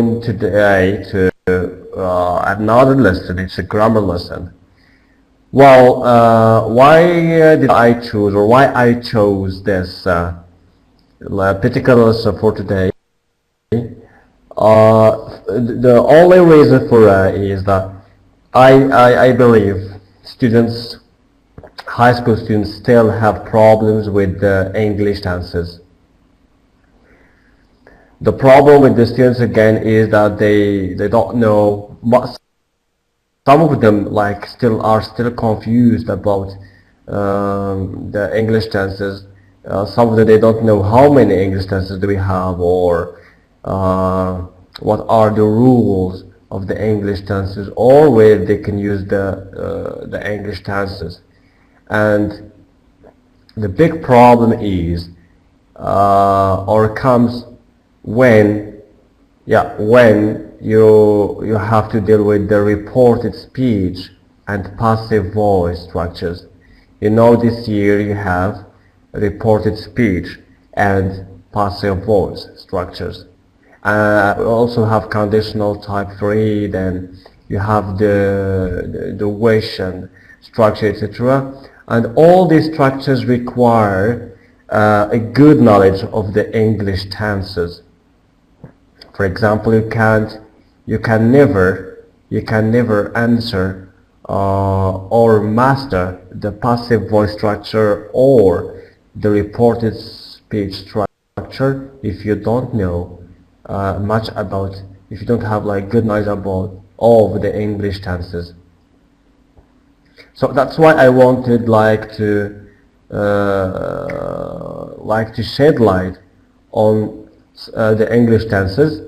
going today to another lesson. It's a grammar lesson. Well, why did I choose, or why I chose this particular lesson for today? The only reason for is that I believe students, high school students, still have problems with the English tenses. The problem with the students again is that they don't know what. Some of them like are still confused about the English tenses. Some of them, they don't know how many English tenses do we have, or what are the rules of the English tenses, or where they can use the English tenses. And the big problem is or comes when you have to deal with the reported speech and passive voice structures. You know, this year you have reported speech and passive voice structures. We also have conditional type 3, then you have the wish and structure, etc. And all these structures require a good knowledge of the English tenses. For example, you can never answer or master the passive voice structure or the reported speech structure if you don't know much about, if you don't have like good knowledge about all of the English tenses. So that's why I wanted to shed light on the English tenses,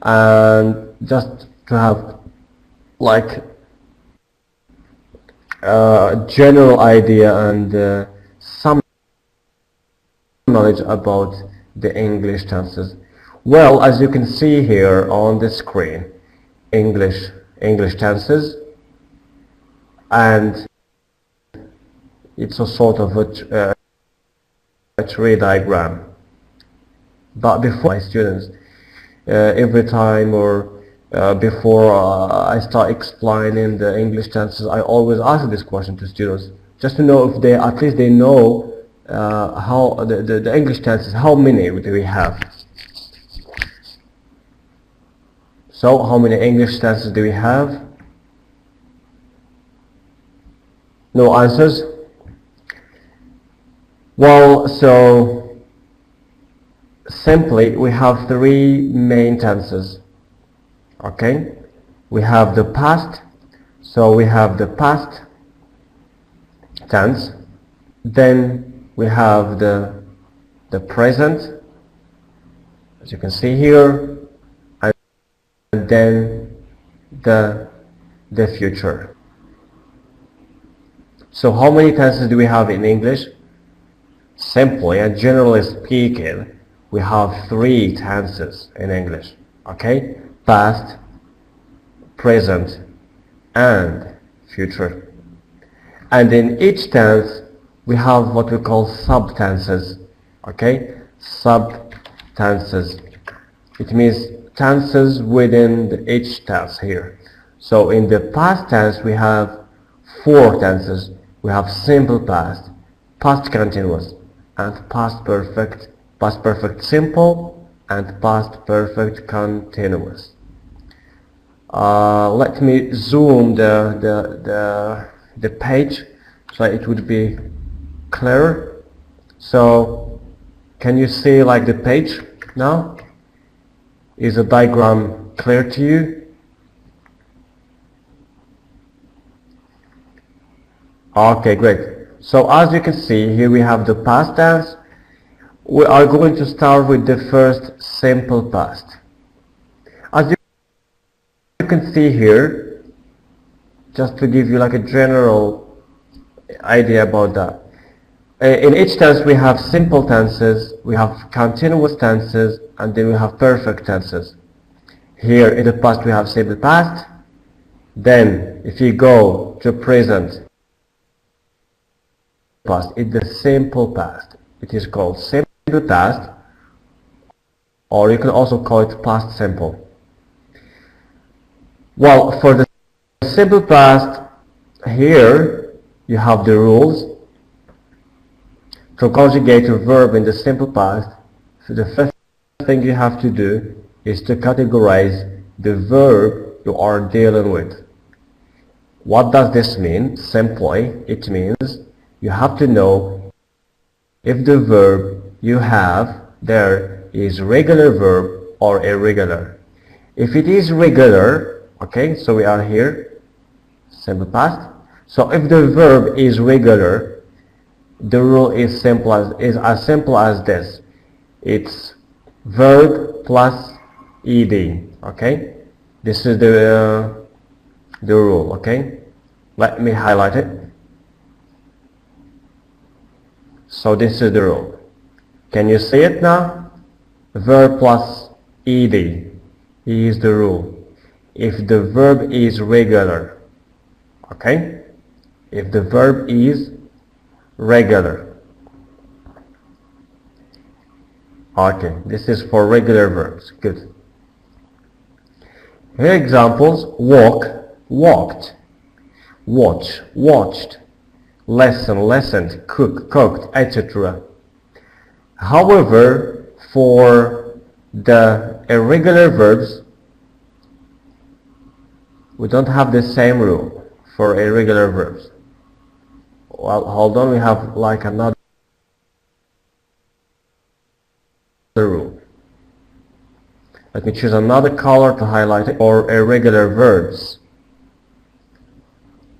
and just to have like a general idea and some knowledge about the English tenses. Well, as you can see here on the screen, English tenses, and it's a sort of a tree diagram. But before my students, every time or before I start explaining the English tenses, I always ask this question to students, just to know if they at least they know how the English tenses, how many do we have. So how many English tenses do we have? No answers? Well, so simply we have three main tenses. Okay, we have the past, so we have the past tense, then we have the present, as you can see here, and then the future. So how many tenses do we have in English? Simply and generally speaking, we have three tenses in English. Okay, past, present, and future. And in each tense we have what we call subtenses. Okay, subtenses. It means tenses within each tense here. So in the past tense we have four tenses. We have simple past, past continuous, and past perfect simple, and past perfect continuous. Let me zoom the page so it would be clearer. So can you see like the page now? Is the diagram clear to you? Okay, great. So as you can see here, we have the past tense. We are going to start with the first simple past. As you can see here, just to give you like a general idea about that, in each tense we have simple tenses, we have continuous tenses, and then we have perfect tenses. Here in the past we have simple past. Then if you go to present past, it's the simple past. It is called simple past, or you can also call it past simple. Well, for the simple past, here you have the rules. To conjugate a verb in the simple past, so the first thing you have to do is to categorize the verb you are dealing with. What does this mean? Simply, it means you have to know if the verb you have there is regular verb or irregular. If it is regular, okay, so we are here, simple past. So if the verb is regular, the rule is as simple as this. It's verb plus ed. Okay, this is the rule. Okay, let me highlight it. So this is the rule. Can you see it now? Verb plus ed is the rule. If the verb is regular, okay, if the verb is regular, okay, this is for regular verbs. Good. Here examples: walk, walked, watch, watched, lesson, listened, cook, cooked, etc. However, for the irregular verbs, we don't have the same rule for irregular verbs. Well, hold on, we have like another rule. Let me choose another color to highlight it. For irregular verbs.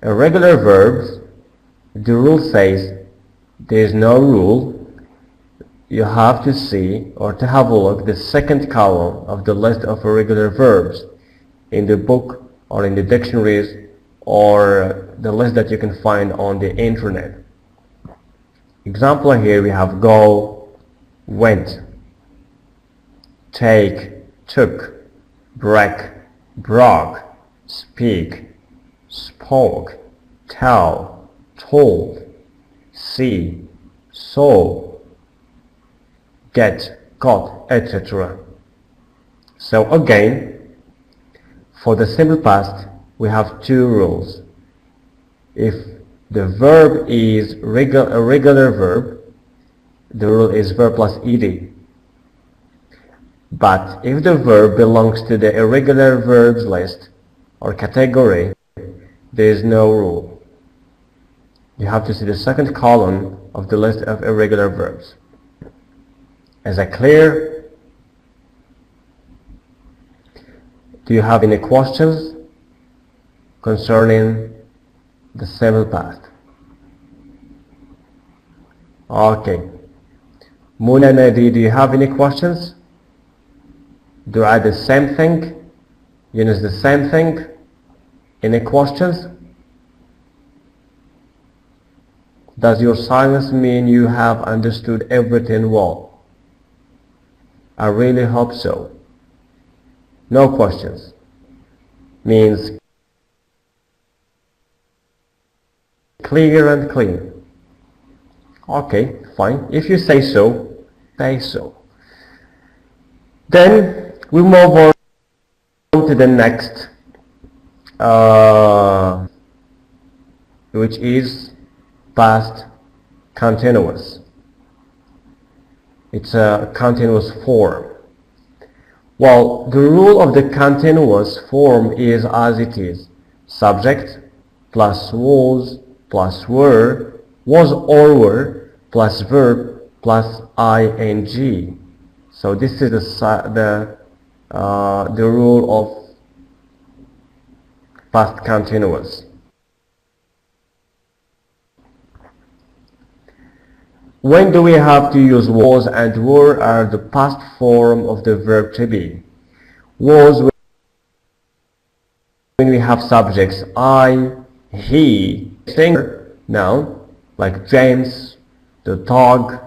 Irregular verbs, the rule says there is no rule. You have to see or to have a look the second column of the list of irregular verbs in the book or in the dictionaries or the list that you can find on the internet. Example here we have go, went, take, took, break, broke, speak, spoke, tell, told, see, saw, get, got, etc. So again, for the simple past, we have two rules. If the verb is a regular verb, the rule is verb plus ed. But if the verb belongs to the irregular verbs list or category, there is no rule. You have to see the second column of the list of irregular verbs. Is that clear? Do you have any questions concerning the simple past? Okay. Muna, Nadi, do you have any questions? Do I the same thing? Yunus, the same thing? Any questions? Does your silence mean you have understood everything well? I really hope so. No questions. Means clear and clean. Okay, fine. If you say so, say so. Then we move on to the next, which is past continuous. It's a continuous form. Well, the rule of the continuous form is as it is. Subject plus was plus were, was or were, plus verb plus ing. So this is the rule of past continuous. When do we have to use was and were are the past form of the verb to be. Was when we have subjects I, he, singer, noun, like James, the dog,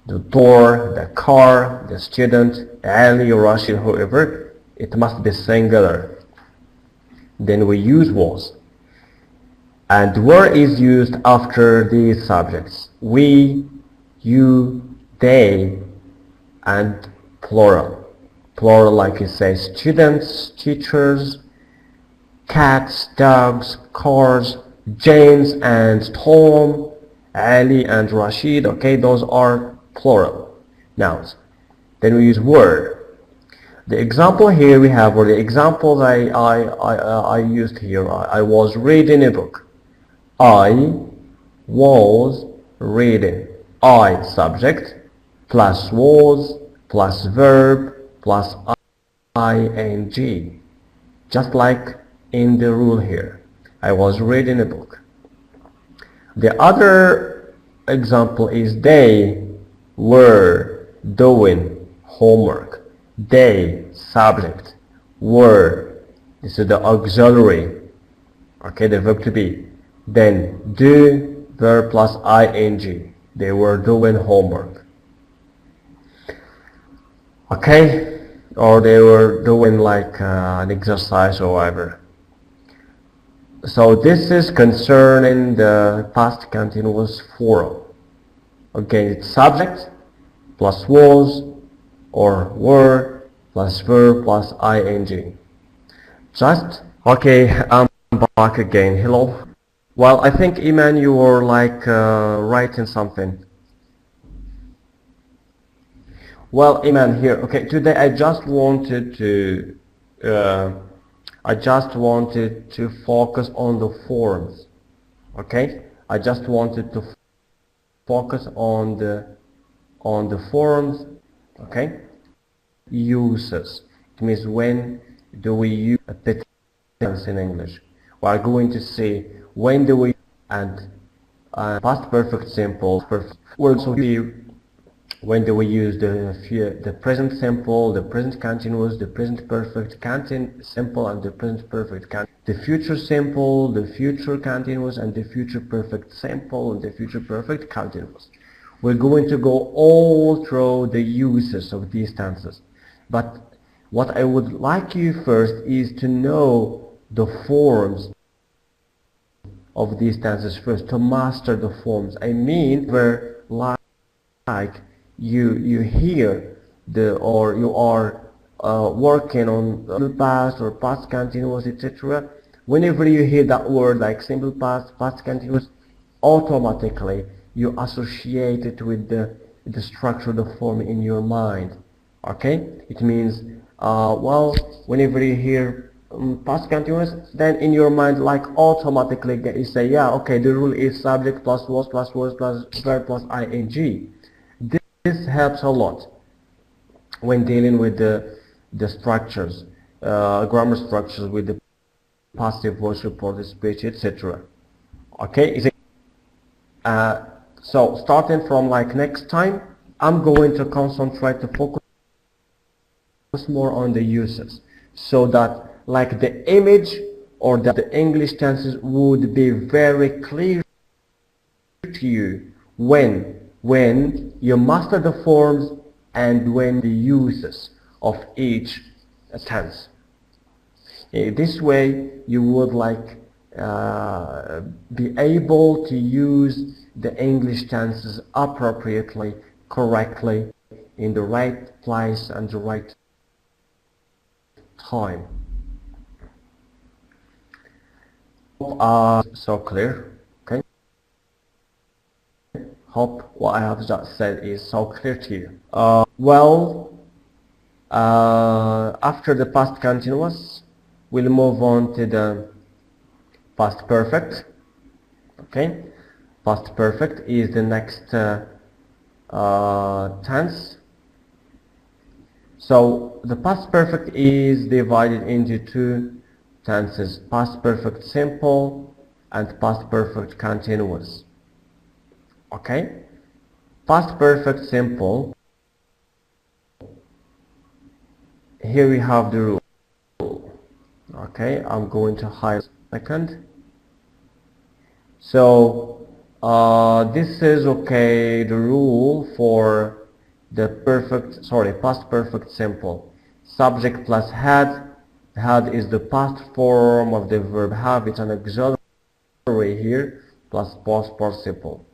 the door, the car, the student, Ali, Rashid, whoever, it must be singular. Then we use was. And were is used after these subjects. We, you, they, and plural. Plural like you say students, teachers, cats, dogs, cars, James and Tom, Ali and Rashid. Okay, those are plural nouns. Then we use were. The example here we have, or the example that I used here, I was reading a book. I was reading. I subject plus was plus verb plus ing. Just like in the rule here. I was reading a book. The other example is they were doing homework. They, subject, were, this is the auxiliary, okay, the verb to be. Then do, verb plus ing. They were doing homework. Okay, or they were doing like an exercise or whatever. So this is concerning the past continuous form. Okay, it's subject plus was or were plus verb plus ing. Just, okay, I'm back again. Hello. Well, I think Iman, you were like writing something. Well, Iman, here. Okay, today I just wanted to focus on the forms. Okay, I just wanted to focus on the forms. Okay, uses. It means when do we use a tense in English. We are going to see when do we, and past perfect simple. We'll also see when do we use the present simple, the present continuous, the present perfect simple, and the present perfect the future simple, the future continuous, and the future perfect simple, and the future perfect continuous. We're going to go all through the uses of these tenses. But what I would like you first is to know the forms of these tenses first, to master the forms. I mean, where like you hear or you are working on the past or past continuous, etc. Whenever you hear that word like simple past, past continuous, automatically you associate it with the structure of the form in your mind. Okay, it means well, whenever you hear past continuous, then in your mind, like automatically you say, yeah, okay, the rule is subject plus was plus verb plus ing. This helps a lot when dealing with the structures, grammar structures, with the passive voice, reported speech, etc. Okay, so starting from like next time, I'm going to concentrate to focus more on the uses, so that like the image or the English tenses would be very clear to you when you master the forms and when the uses of each tense. This way you would like be able to use the English tenses appropriately, correctly, in the right place and the right time. So clear. Okay, hope what I have just said is so clear to you. Well, after the past continuous, we'll move on to the past perfect. Okay, past perfect is the next tense. So the past perfect is divided into two tenses: past perfect simple and past perfect continuous. Okay, past perfect simple, here we have the rule. Okay, I'm going to highlight a second. So this is okay, the rule for the past perfect simple. Subject plus had. Had is the past form of the verb have. It's an auxiliary here, plus past participle.